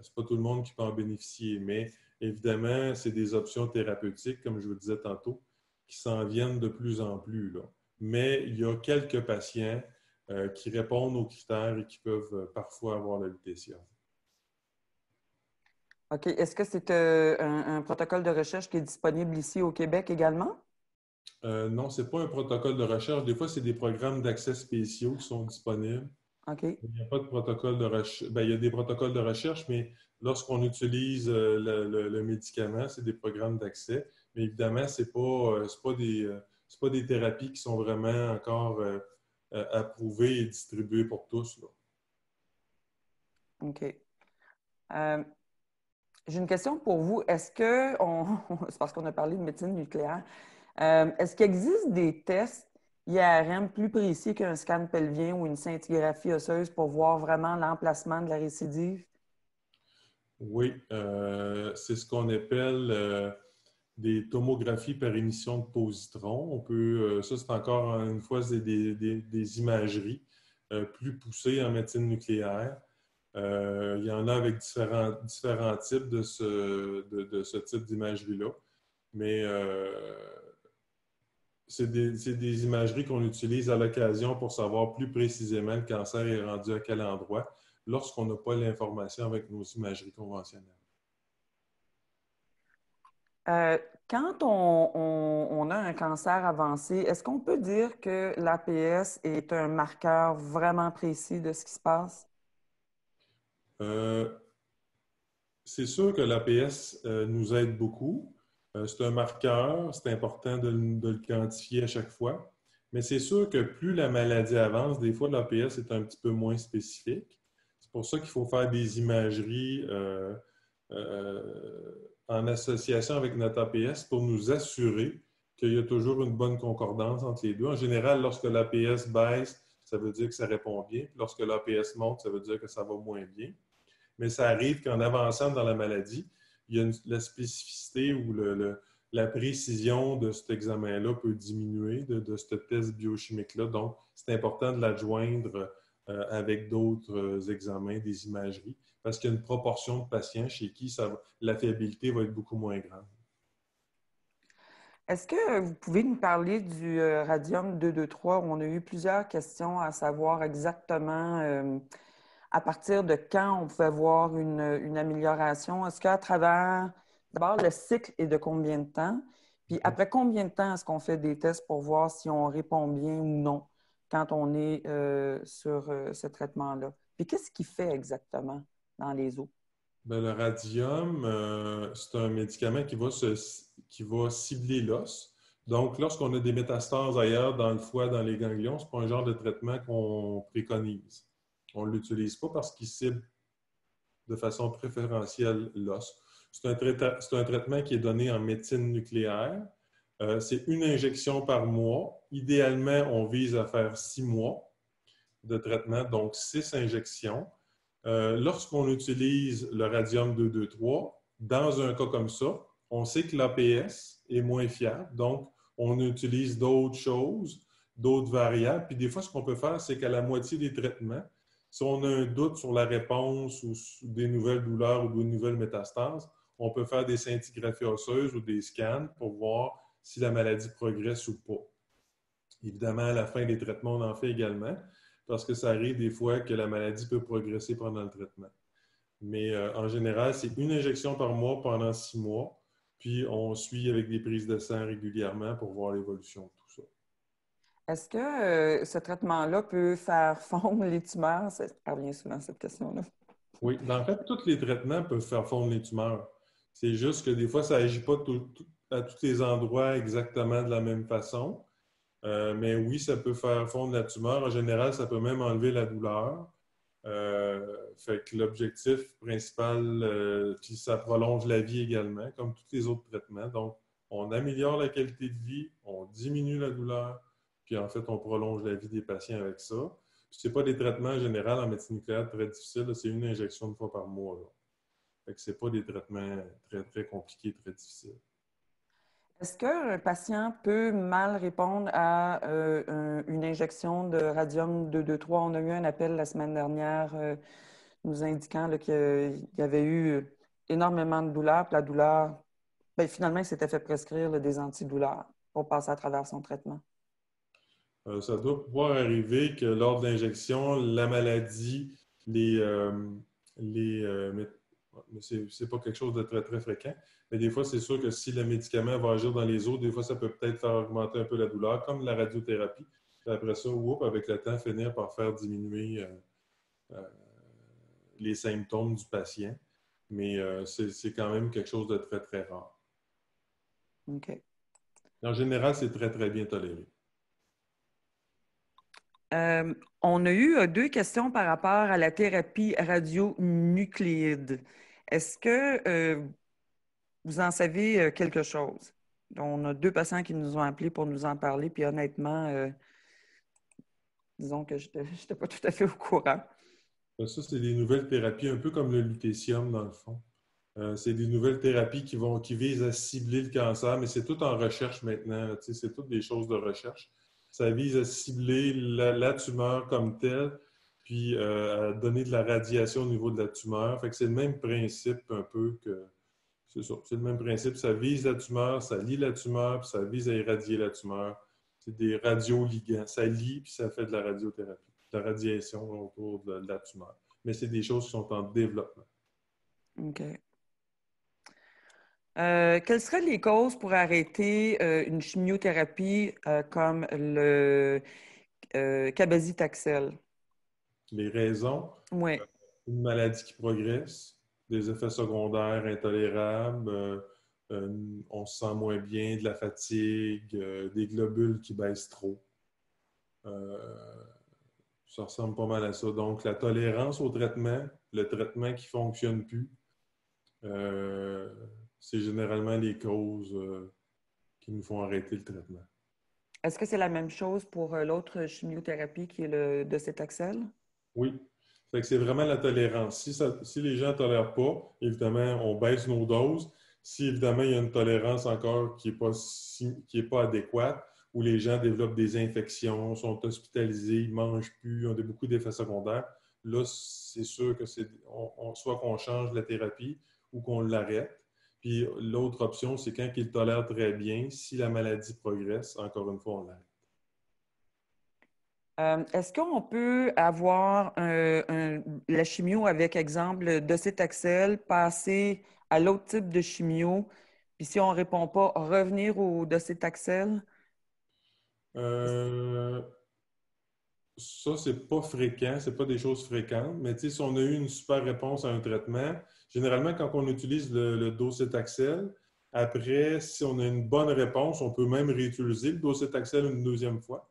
c'est pas tout le monde qui peut en bénéficier. Mais évidemment, c'est des options thérapeutiques, comme je vous disais tantôt, qui s'en viennent de plus en plus, là. Mais il y a quelques patients qui répondent aux critères et qui peuvent parfois avoir la lutétia. OK. Est-ce que c'est un protocole de recherche qui est disponible ici au Québec également? Non, ce n'est pas un protocole de recherche. Des fois, c'est des programmes d'accès spéciaux qui sont disponibles. OK. Il n'y a pas de protocole de recherche. Ben, il y a des protocoles de recherche, mais lorsqu'on utilise le médicament, c'est des programmes d'accès. Mais évidemment, c'est pas des thérapies qui sont vraiment encore approuvées et distribuées pour tous, là. OK. Euh, j'ai une question pour vous. Est-ce que, c'est parce qu'on a parlé de médecine nucléaire, est-ce qu'il existe des tests IRM plus précis qu'un scan pelvien ou une scintigraphie osseuse pour voir vraiment l'emplacement de la récidive? Oui, c'est ce qu'on appelle des tomographies par émission de positrons. Ça c'est encore une fois des imageries plus poussées en médecine nucléaire. Il y en a avec différents types de ce type d'imagerie-là. Mais c'est des imageries qu'on utilise à l'occasion pour savoir plus précisément le cancer est rendu à quel endroit lorsqu'on n'a pas l'information avec nos imageries conventionnelles. Euh, quand on a un cancer avancé, est-ce qu'on peut dire que l'APS est un marqueur vraiment précis de ce qui se passe? Euh, c'est sûr que l'APS nous aide beaucoup. C'est un marqueur, c'est important de le quantifier à chaque fois. Mais c'est sûr que plus la maladie avance, des fois l'APS est un petit peu moins spécifique. C'est pour ça qu'il faut faire des imageries en association avec notre APS pour nous assurer qu'il y a toujours une bonne concordance entre les deux. En général, lorsque l'APS baisse, ça veut dire que ça répond bien. Lorsque l'APS monte, ça veut dire que ça va moins bien. Mais ça arrive qu'en avançant dans la maladie, il y a la spécificité ou la précision de cet examen-là peut diminuer, de ce test biochimique-là. Donc, c'est important de l'adjoindre avec d'autres examens, des imageries, parce qu'il y a une proportion de patients chez qui la fiabilité va être beaucoup moins grande. Est-ce que vous pouvez nous parler du radium 223 où on a eu plusieurs questions à savoir exactement à partir de quand on pouvait voir une amélioration? Est-ce qu'à travers, d'abord, le cycle est de combien de temps? Puis après combien de temps est-ce qu'on fait des tests pour voir si on répond bien ou non quand on est sur ce traitement-là? Puis qu'est-ce qu'il fait exactement dans les os? Ben, le radium, c'est un médicament qui va cibler l'os. Donc, lorsqu'on a des métastases ailleurs dans le foie, dans les ganglions, ce n'est pas un genre de traitement qu'on préconise. On ne l'utilise pas parce qu'il cible de façon préférentielle l'os. C'est un traitement qui est donné en médecine nucléaire. C'est une injection par mois. Idéalement, on vise à faire 6 mois de traitement, donc 6 injections. Lorsqu'on utilise le radium 223, dans un cas comme ça, on sait que l'APS est moins fiable, donc on utilise d'autres choses, d'autres variables. Puis des fois, ce qu'on peut faire, c'est qu'à la moitié des traitements, si on a un doute sur la réponse ou des nouvelles douleurs ou des nouvelles métastases, on peut faire des scintigraphies osseuses ou des scans pour voir si la maladie progresse ou pas. Évidemment, à la fin des traitements, on en fait également, parce que ça arrive des fois que la maladie peut progresser pendant le traitement. Mais en général, c'est une injection par mois pendant 6 mois, puis on suit avec des prises de sang régulièrement pour voir l'évolution de tout ça. Est-ce que ce traitement-là peut faire fondre les tumeurs? Ça revient souvent, cette question-là. Oui, en fait, tous les traitements peuvent faire fondre les tumeurs. C'est juste que des fois, ça n'agit pas à tous les endroits exactement de la même façon. Mais oui, ça peut faire fondre la tumeur. En général, ça peut même enlever la douleur. Fait que l'objectif principal, puis ça prolonge la vie également, comme tous les autres traitements. Donc, on améliore la qualité de vie, on diminue la douleur, puis en fait, on prolonge la vie des patients avec ça. Puis c'est pas des traitements en général en médecine nucléaire très difficiles, c'est une injection une fois par mois, là. Fait que c'est pas des traitements très, très compliqués, très difficiles. Est-ce qu'un patient peut mal répondre à une injection de radium 223? On a eu un appel la semaine dernière nous indiquant là, qu'il y avait eu énormément de douleurs. Puis la douleur, bien, finalement, il s'était fait prescrire là, des antidouleurs pour passer à travers son traitement. Ça doit pouvoir arriver que lors de l'injection, la maladie, les, Mais ce n'est pas quelque chose de très, très fréquent. Mais des fois, c'est sûr que si le médicament va agir dans les os, des fois, ça peut peut-être faire augmenter un peu la douleur, comme la radiothérapie. Et après ça, avec le temps, finir par faire diminuer euh, les symptômes du patient. Mais c'est quand même quelque chose de très, très rare. OK. En général, c'est très, très bien toléré. On a eu deux questions par rapport à la thérapie radionucléide. Est-ce que vous en savez quelque chose? On a deux patients qui nous ont appelés pour nous en parler, puis honnêtement, disons que je n'étais pas tout à fait au courant. Ça, c'est des nouvelles thérapies, un peu comme le lutécium, dans le fond. C'est des nouvelles thérapies qui visent à cibler le cancer, mais c'est tout en recherche maintenant. C'est toutes des choses de recherche. Ça vise à cibler la tumeur comme telle, puis à donner de la radiation au niveau de la tumeur. Fait que c'est le même principe un peu que... C'est ça, c'est le même principe. Ça vise la tumeur, ça lie la tumeur, puis ça vise à éradier la tumeur. C'est des radioligands. Ça lie, puis ça fait de la radiothérapie, de la radiation autour de la tumeur. Mais c'est des choses qui sont en développement. OK. Quelles seraient les causes pour arrêter une chimiothérapie comme le cabazitaxel? Les raisons, Oui. une maladie qui progresse, des effets secondaires intolérables, on se sent moins bien, de la fatigue, des globules qui baissent trop. Ça ressemble pas mal à ça. Donc, la tolérance au traitement, le traitement qui ne fonctionne plus, c'est généralement les causes qui nous font arrêter le traitement. Est-ce que c'est la même chose pour l'autre chimiothérapie qui est le docétaxel? Oui. Fait que c'est vraiment la tolérance. Si les gens ne tolèrent pas, évidemment, on baisse nos doses. Si, évidemment, il y a une tolérance encore qui n'est pas adéquate, où les gens développent des infections, sont hospitalisés, ils ne mangent plus, ont beaucoup d'effets secondaires, là, c'est sûr que soit qu'on change la thérapie ou qu'on l'arrête. Puis l'autre option, c'est quand ils tolèrent très bien, si la maladie progresse, encore une fois, on l'arrête. Est-ce qu'on peut avoir la chimio avec, exemple, docétaxel, passer à l'autre type de chimio, puis si on ne répond pas, revenir au docétaxel? Euh, Ça, c'est pas fréquent, c'est pas des choses fréquentes, mais si on a eu une super réponse à un traitement, généralement, quand on utilise le docétaxel, après, si on a une bonne réponse, on peut même réutiliser le docétaxel une deuxième fois.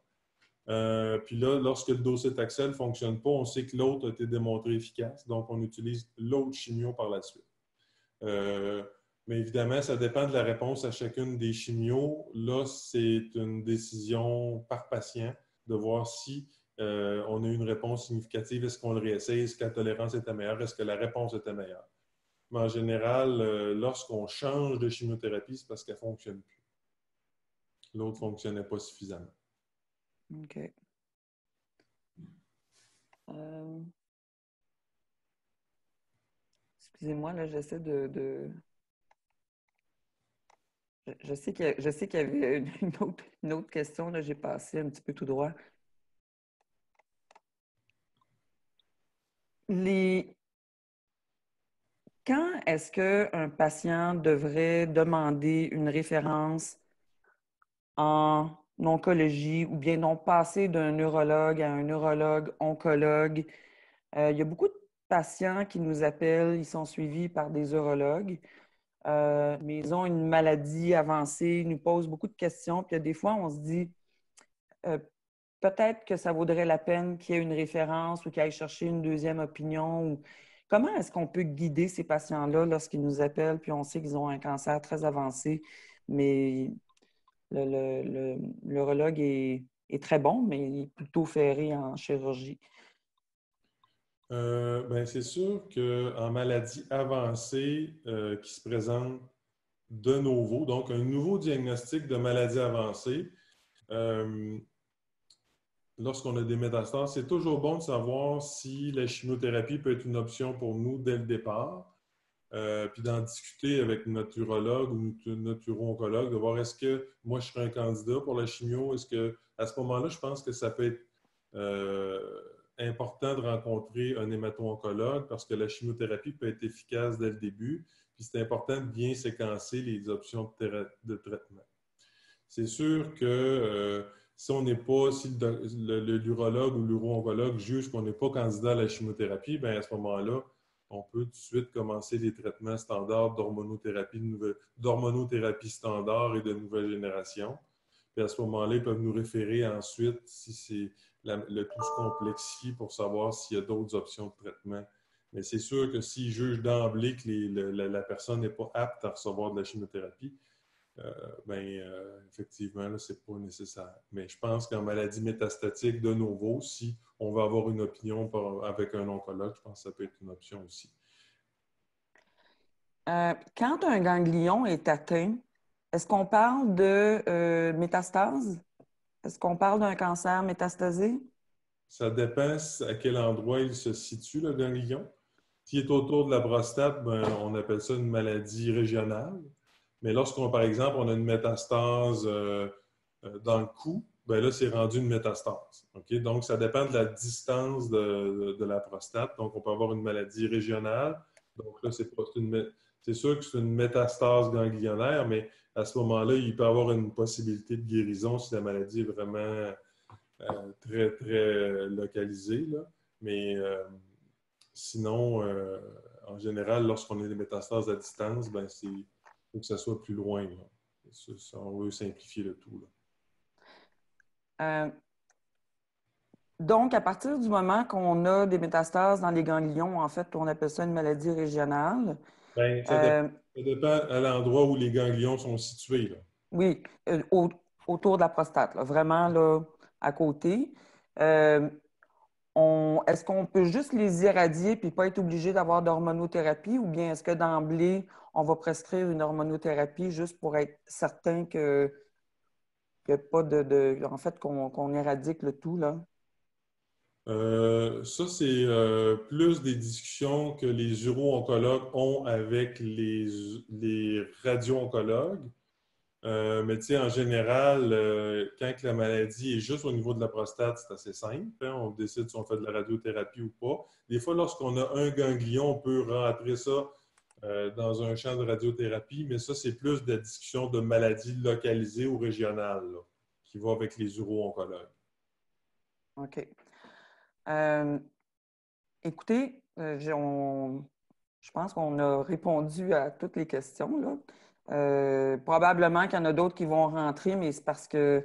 Puis là, lorsque le docétaxel ne fonctionne pas, on sait que l'autre a été démontré efficace, donc on utilise l'autre chimio par la suite. Mais évidemment, ça dépend de la réponse à chacune des chimios. Là, c'est une décision par patient de voir si on a eu une réponse significative. Est-ce qu'on le réessaye? Est-ce que la tolérance était meilleure? Est-ce que la réponse était meilleure? Mais en général, lorsqu'on change de chimiothérapie, c'est parce qu'elle ne fonctionne plus. L'autre ne fonctionnait pas suffisamment. OK. Excusez-moi, là, j'essaie de... Je sais qu'il y avait une autre question, là, j'ai passé un petit peu tout droit. Quand est-ce qu'un patient devrait demander une référence en oncologie ou bien donc passer d'un neurologue à un neurologue oncologue? Il y a beaucoup de patients qui nous appellent, ils sont suivis par des urologues, mais ils ont une maladie avancée, ils nous posent beaucoup de questions, puis des fois, on se dit euh, peut-être que ça vaudrait la peine qu'il y ait une référence ou qu'ils aillent chercher une deuxième opinion. Comment est-ce qu'on peut guider ces patients-là lorsqu'ils nous appellent, puis on sait qu'ils ont un cancer très avancé, mais l'urologue est très bon, mais il est plutôt ferré en chirurgie. Ben, c'est sûr qu'en maladie avancée qui se présente de novo, donc un nouveau diagnostic de maladie avancée, lorsqu'on a des métastases, c'est toujours bon de savoir si la chimiothérapie peut être une option pour nous dès le départ, puis d'en discuter avec notre urologue ou notre uro-oncologue, de voir est-ce que moi je serais un candidat pour la chimio, est-ce que à ce moment-là, je pense que ça peut être important de rencontrer un hémato-oncologue parce que la chimiothérapie peut être efficace dès le début. Puis c'est important de bien séquencer les options de traitement. C'est sûr que si on n'est pas, si l'urologue ou l'uro-oncologue juge qu'on n'est pas candidat à la chimiothérapie, bien à ce moment-là, on peut tout de suite commencer les traitements standards d'hormonothérapie standard et de nouvelle génération. Puis à ce moment-là, ils peuvent nous référer ensuite si c'est le tout se complexifie pour savoir s'il y a d'autres options de traitement. Mais c'est sûr que s'ils jugent d'emblée que la personne n'est pas apte à recevoir de la chimiothérapie, effectivement, ce n'est pas nécessaire. Mais je pense qu'en maladie métastatique, de nouveau, si on veut avoir une opinion avec un oncologue, je pense que ça peut être une option aussi. Quand un ganglion est atteint, est-ce qu'on parle de métastase? Est-ce qu'on parle d'un cancer métastasé? Ça dépend à quel endroit il se situe, le ganglion. S'il est autour de la prostate, on appelle ça une maladie régionale. Mais par exemple, on a une métastase dans le cou, là, c'est rendu une métastase. Okay? Donc, ça dépend de la distance de la prostate. Donc, on peut avoir une maladie régionale. Donc, là, c'est sûr que c'est une métastase ganglionnaire, mais à ce moment-là, il peut y avoir une possibilité de guérison si la maladie est vraiment très, très localisée. Là. Mais sinon, en général, lorsqu'on a des métastases à distance, il faut que ça soit plus loin. Là. On veut simplifier le tout. Là. Donc, à partir du moment qu'on a des métastases dans les ganglions, en fait, on appelle ça une maladie régionale. Ça dépend à l'endroit où les ganglions sont situés. Là. Oui, autour de la prostate, là, vraiment là, à côté. Est-ce qu'on peut juste les irradier puis pas être obligé d'avoir d'hormonothérapie ou bien est-ce que d'emblée, on va prescrire une hormonothérapie juste pour être certain que pas en fait, qu'on éradique le tout, là? Ça, c'est plus des discussions que les uro-oncologues ont avec les radio-oncologues. Mais tu sais, en général, quand la maladie est juste au niveau de la prostate, c'est assez simple. Hein? On décide si on fait de la radiothérapie ou pas. Des fois, lorsqu'on a un ganglion, on peut rentrer ça dans un champ de radiothérapie, mais ça, c'est plus de la discussion de maladies localisées ou régionales là, qui va avec les uro-oncologues. OK. Écoutez, je pense qu'on a répondu à toutes les questions, là. Probablement qu'il y en a d'autres qui vont rentrer, mais c'est parce qu'ils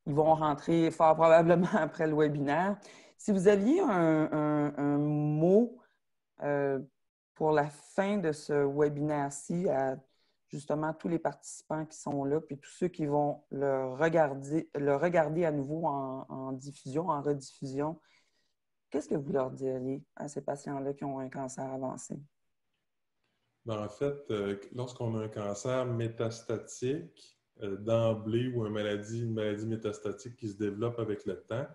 vont rentrer fort probablement après le webinaire. Si vous aviez un mot pour la fin de ce webinaire-ci à justement tous les participants qui sont là, puis tous ceux qui vont le regarder à nouveau en diffusion, en rediffusion, qu'est-ce que vous leur diriez à ces patients-là qui ont un cancer avancé? En fait, lorsqu'on a un cancer métastatique, d'emblée ou une maladie métastatique qui se développe avec le temps,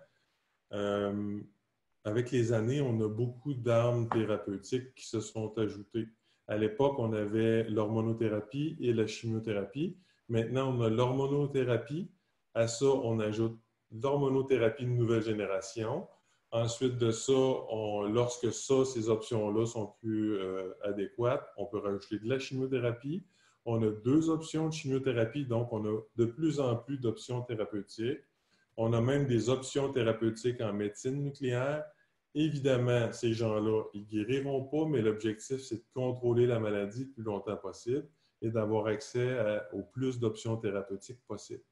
avec les années, on a beaucoup d'armes thérapeutiques qui se sont ajoutées. À l'époque, on avait l'hormonothérapie et la chimiothérapie. Maintenant, on a l'hormonothérapie. À ça, on ajoute l'hormonothérapie de nouvelle génération. Ensuite de ça, lorsque ces options-là sont plus adéquates, on peut rajouter de la chimiothérapie. On a 2 options de chimiothérapie, donc on a de plus en plus d'options thérapeutiques. On a même des options thérapeutiques en médecine nucléaire. Évidemment, ces gens-là, ils ne guériront pas, mais l'objectif, c'est de contrôler la maladie le plus longtemps possible et d'avoir accès au plus d'options thérapeutiques possibles.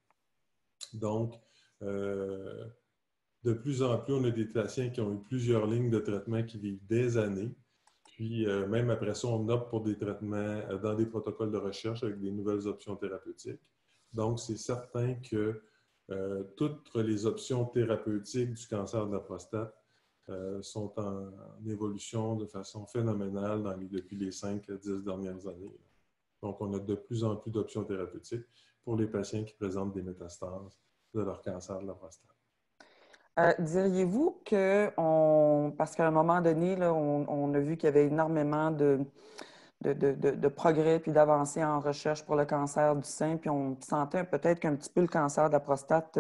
Donc, de plus en plus, on a des patients qui ont eu plusieurs lignes de traitement qui vivent des années. Puis, même après ça, on opte pour des traitements dans des protocoles de recherche avec des nouvelles options thérapeutiques. Donc, c'est certain que toutes les options thérapeutiques du cancer de la prostate sont en évolution de façon phénoménale depuis les 5 à 10 dernières années. Donc, on a de plus en plus d'options thérapeutiques pour les patients qui présentent des métastases de leur cancer de la prostate. Diriez-vous parce qu'à un moment donné, là, on a vu qu'il y avait énormément de progrès puis d'avancées en recherche pour le cancer du sein, puis on sentait peut-être qu'un petit peu le cancer de la prostate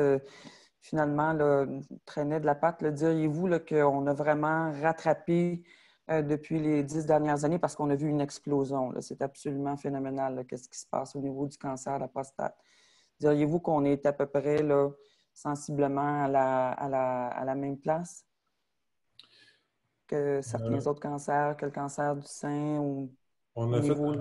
finalement là, traînait de la patte. Diriez-vous qu'on a vraiment rattrapé depuis les 10 dernières années parce qu'on a vu une explosion? C'est absolument phénoménal, qu'est-ce qui se passe au niveau du cancer de la prostate. Diriez-vous qu'on est à peu près là, sensiblement à la même place que certains autres cancers, que le cancer du sein ou On au a fait niveau...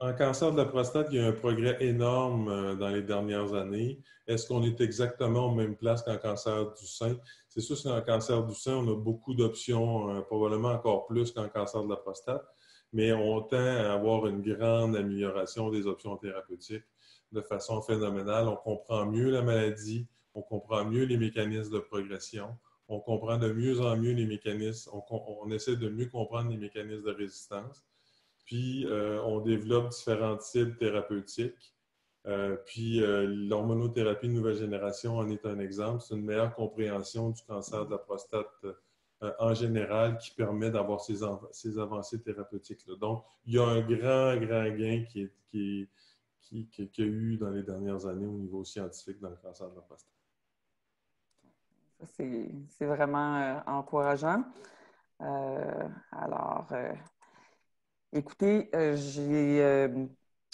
en cancer de la prostate, il y a un progrès énorme dans les dernières années. Est-ce qu'on est exactement aux mêmes places qu'en cancer du sein? C'est sûr qu'en cancer du sein, on a beaucoup d'options, probablement encore plus qu'en cancer de la prostate, mais on tend à avoir une grande amélioration des options thérapeutiques de façon phénoménale. On comprend mieux la maladie, on comprend mieux les mécanismes de progression, on comprend de mieux en mieux les mécanismes, on essaie de mieux comprendre les mécanismes de résistance. Puis, on développe différents types thérapeutiques. L'hormonothérapie de nouvelle génération en est un exemple. C'est une meilleure compréhension du cancer de la prostate en général qui permet d'avoir ces avancées thérapeutiques-là. Donc, il y a un grand gain qui a eu dans les dernières années au niveau scientifique dans le cancer de la prostate. C'est vraiment encourageant. Alors, écoutez,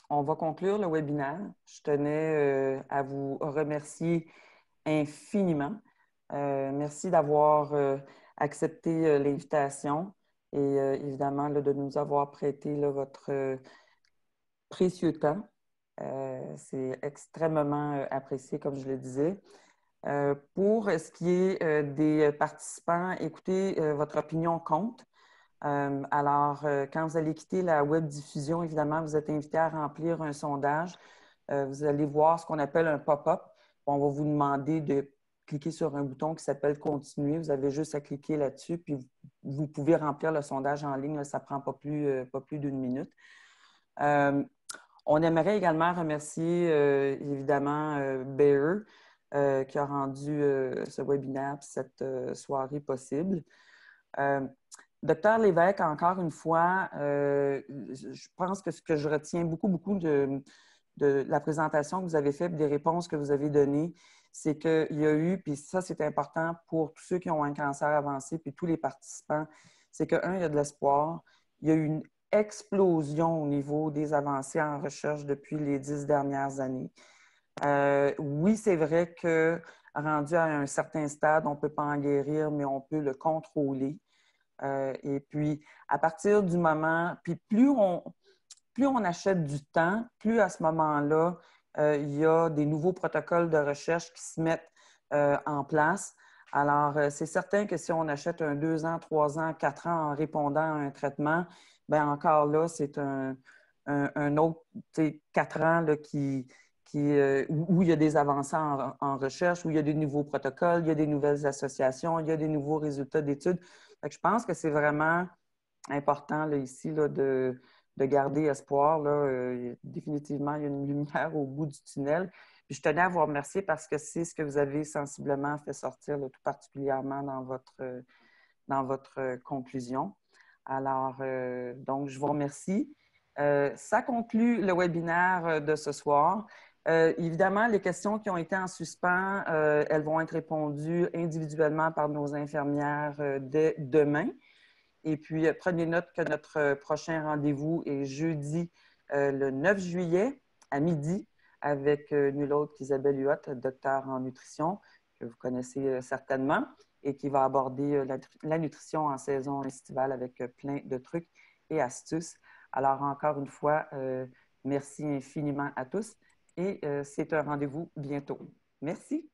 on va conclure le webinaire. Je tenais à vous remercier infiniment. Merci d'avoir accepté l'invitation et évidemment là, de nous avoir prêté là, votre précieux temps. C'est extrêmement apprécié, comme je le disais. Pour ce qui est des participants, écoutez, votre opinion compte. Quand vous allez quitter la web diffusion, évidemment, vous êtes invité à remplir un sondage. Vous allez voir ce qu'on appelle un pop-up. On va vous demander de cliquer sur un bouton qui s'appelle « Continuer ». Vous avez juste à cliquer là-dessus, puis vous pouvez remplir le sondage en ligne. Là, ça ne prend pas plus d'une minute. On aimerait également remercier, évidemment, Bayer, qui a rendu ce webinaire et cette soirée possible. Docteur Lévesque, encore une fois, je pense que ce que je retiens beaucoup de la présentation que vous avez faite, des réponses que vous avez données, c'est qu'il y a eu, puis ça c'est important pour tous ceux qui ont un cancer avancé, puis tous les participants, c'est que, il y a de l'espoir. Il y a eu une explosion au niveau des avancées en recherche depuis les 10 dernières années. Oui, c'est vrai que rendu à un certain stade, on ne peut pas en guérir, mais on peut le contrôler. Et puis, à partir du moment, puis plus on achète du temps, plus à ce moment-là, il y a des nouveaux protocoles de recherche qui se mettent en place. Alors, c'est certain que si on achète un 2 ans, 3 ans, 4 ans en répondant à un traitement, bien encore là, c'est un autre 4 ans là, où il y a des avancées en recherche, où il y a des nouveaux protocoles, il y a des nouvelles associations, il y a des nouveaux résultats d'études. Je pense que c'est vraiment important là, ici là, de garder espoir. Là. Définitivement, il y a une lumière au bout du tunnel. Puis je tenais à vous remercier parce que c'est ce que vous avez sensiblement fait sortir, là, tout particulièrement dans votre conclusion. Alors, donc, je vous remercie. Ça conclut le webinaire de ce soir. Évidemment, les questions qui ont été en suspens, elles vont être répondues individuellement par nos infirmières dès demain. Et puis, prenez note que notre prochain rendez-vous est jeudi le 9 juillet à midi avec nul autre qu'Isabelle Huot, docteur en nutrition, que vous connaissez certainement, et qui va aborder la nutrition en saison estivale avec plein de trucs et astuces. Alors, encore une fois, merci infiniment à tous et c'est un rendez-vous bientôt. Merci.